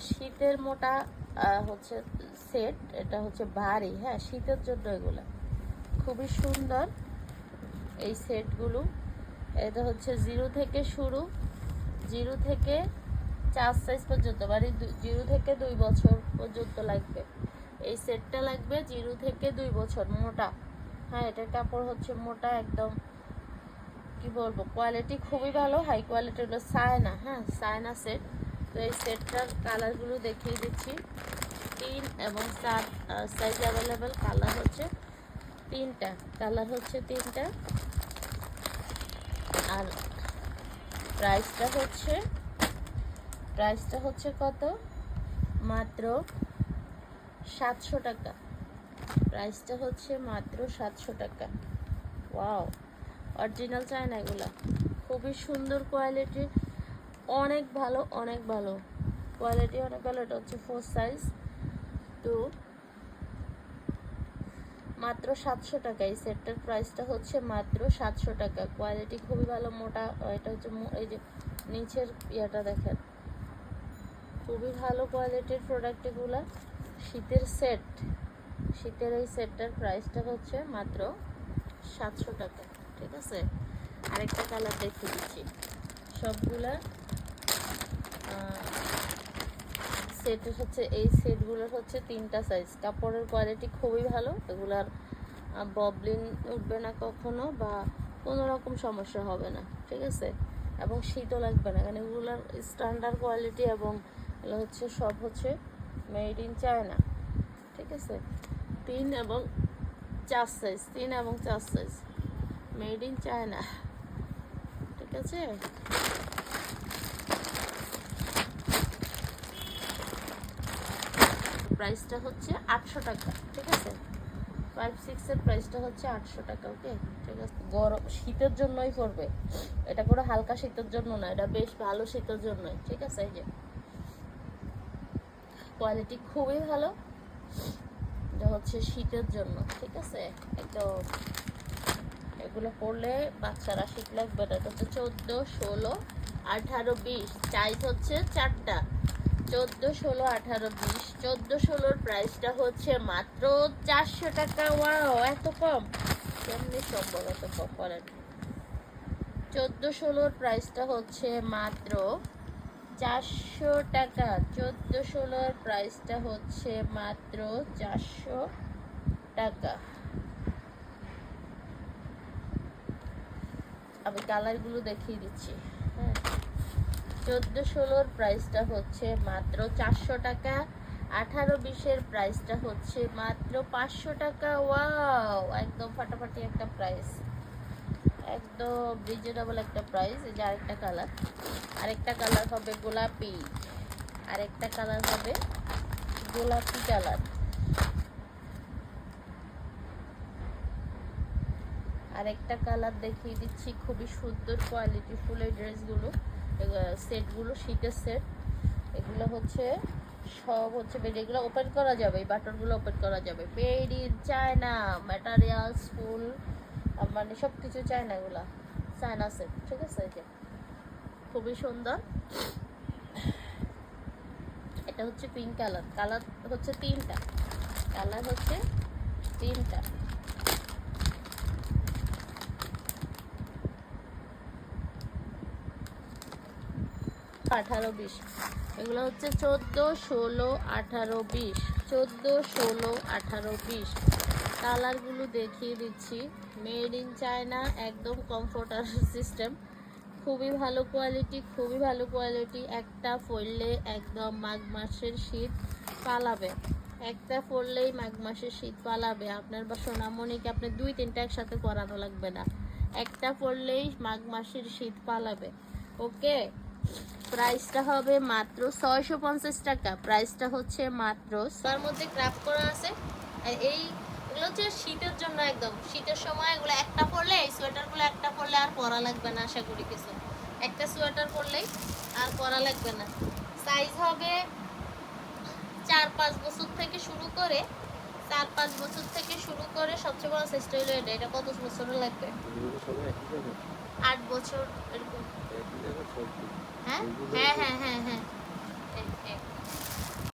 শীতের মোটা হচ্ছে সেট, এটা হচ্ছে ভারী, হ্যাঁ শীতের জন্য এগুলো খুবই সুন্দর এই সেটগুলো। এটা হচ্ছে 0 থেকে শুরু, 0 থেকে 4 সাইজ পর্যন্ত, মানে 0 থেকে 2 বছর পর্যন্ত লাগবে। এই সেটটা লাগবে 0 থেকে 2 বছর, মোটা। হ্যাঁ এটার কাপড় হচ্ছে মোটা একদম, কি বলবো, কোয়ালিটি খুবই ভালো, হাই কোয়ালিটি। হলো সায়না, হ্যাঁ সায়না সেট। তো এই সেটটার কালারগুলো দেখিয়ে দিচ্ছি। 3 এবং 4 সাইজ অ্যাভেলেবেল। কালার হচ্ছে 3টা, কালার হচ্ছে 3টা। আর প্রাইসটা হচ্ছে কত, মাত্র 700 টাকা। প্রাইসটা হচ্ছে মাত্র 700 টাকা। ওয়াও, অরিজিনাল চায়না এগুলা, খুবই সুন্দর কোয়ালিটি, অনেক ভালো, অনেক ভালো কোয়ালিটি, অনেক ভালো। এটা হচ্ছে 4 সাইজ। তো মাত্র 700 টাকা। এই সেটটার প্রাইসটা হচ্ছে মাত্র 700 টাকা। কোয়ালিটি খুবই ভালো, মোটা। এটা হচ্ছে এই যে নিচের ইয়াটা দেখেন, খুবই ভালো কোয়ালিটির প্রোডাক্ট এগুলা। শীতের সেট, শীতের এই সেটটার প্রাইসটা হচ্ছে মাত্র 700 টাকা। ঠিক আছে, আরেকটা কালার দেখিয়ে দিচ্ছি। সবগুলা সেটের হচ্ছে, এই সেটগুলোর হচ্ছে 3টা সাইজ। কাপড়ের কোয়ালিটি খুবই ভালো, এগুলার ববলিন উঠবে না কখনো, বা কোনো রকম সমস্যা হবে না। ঠিক আছে, এবং শীতও লাগবে না, কারণ এগুলার স্ট্যান্ডার্ড কোয়ালিটি, এবং এগুলো হচ্ছে সব হচ্ছে মেড ইন চায়না। ঠিক আছে, 3 এবং 4 সাইজ, 3 এবং 4 সাইজ, মেড ইন চায়না। ঠিক আছে, প্রাইসটা হচ্ছে 800 টাকা। ঠিক আছে, 5-6 এর প্রাইসটা হচ্ছে 800 টাকা। ওকে, ঠিক আছে। গরম শীতের জন্যই পড়বে, এটা কোনো হালকা শীতের জন্য না, এটা বেশ ভালো শীতের জন্যই। ঠিক আছে, এই যে কোয়ালিটি খুবই ভালো, এটা হচ্ছে শীতের জন্য। ঠিক আছে, একদম এগুলো পরলে বাচ্চারা শীত লাগবে না। এটা হচ্ছে 14, 16, 18, 20 সাইজ হচ্ছে 4টা, 14, 16, 18, 20। 14, 16 প্রাইসটা হচ্ছে মাত্র 400 টাকা। ওয়াও, এত কম, কেমনি সম্ভব এত কম করেন? 14, 16 প্রাইসটা হচ্ছে মাত্র 400 টাকা। 14, 16 প্রাইসটা হচ্ছে মাত্র 400 টাকা। আমি কালারগুলো দেখিয়ে দিচ্ছি। হ্যাঁ, 14, 16 প্রাইসটা হচ্ছে মাত্র 400 টাকা। 18, 20 প্রাইসটা হচ্ছে মাত্র 500 টাকা। ওয়াও, একদম ফাটাফাটি একটা প্রাইস, একদম রিজনেবল একটা প্রাইস। এই যে আরেকটা কালার, আরেকটা কালার হবে গোলাপি, আরেকটা কালার হবে গোলাপি কালার, আরেকটা কালার দেখিয়ে দিচ্ছি। খুবই সুন্দর কোয়ালিটি ফুল এই ড্রেসগুলো, সেটগুলো শীতের সেট। এগুলো হচ্ছে সব হচ্ছে এগুলো ওপেন করা যাবে, এই বাটনগুলো ওপেন করা যাবে। মেড ইন চায়না ম্যাটেরিয়ালস ফুল, মানে সব কিছু চায়না, এগুলা চায়না সেট। ঠিক আছে, এই যে খুবই সুন্দর। এটা হচ্ছে পিঙ্ক কালার, কালার হচ্ছে 3টা, কালার হচ্ছে 3টা। 18, 20 এগুলো হচ্ছে 14, 16, 18, 20, 14, 16, 18, 20। কালারগুলো দেখিয়ে দিচ্ছি। মেড ইন চায়না, একদম কমফোর্টার সিস্টেম, খুবই ভালো কোয়ালিটি, খুবই ভালো কোয়ালিটি। একটা পরলে একদম মাঘ মাসের শীত পালাবে, একটা পরলেই মাঘ মাসের শীত পালাবে। আপনার বা সোনামণিকে আপনি 2-3টা একসাথে পরানো লাগবে না, একটা পরলেই মাঘ মাসের শীত পালাবে। ওকে, প্রাইসটা হবে মাত্র 650 টাকা। প্রাইসটা হচ্ছে মাত্র, তার মধ্যে ক্রাফট করা আছে। আর এইগুলো হচ্ছে শীতের জন্য, একদম শীতের সময় এগুলো একটা পরলে, এই সোয়েটারগুলো একটা পরলে আর পরা লাগবে না। আশা করি কিছু একটা সোয়েটার পরলেই আর পরা লাগবে না। সাইজ হবে 4-5 বছর থেকে শুরু করে, 4-5 বছর থেকে শুরু করে সবচেয়ে বড় সাইজটা হলো এটা। এটা কত বছর লাগবে? 8 বছর এরকম। হ্যাঁ হ্যাঁ হ্যাঁ হ্যাঁ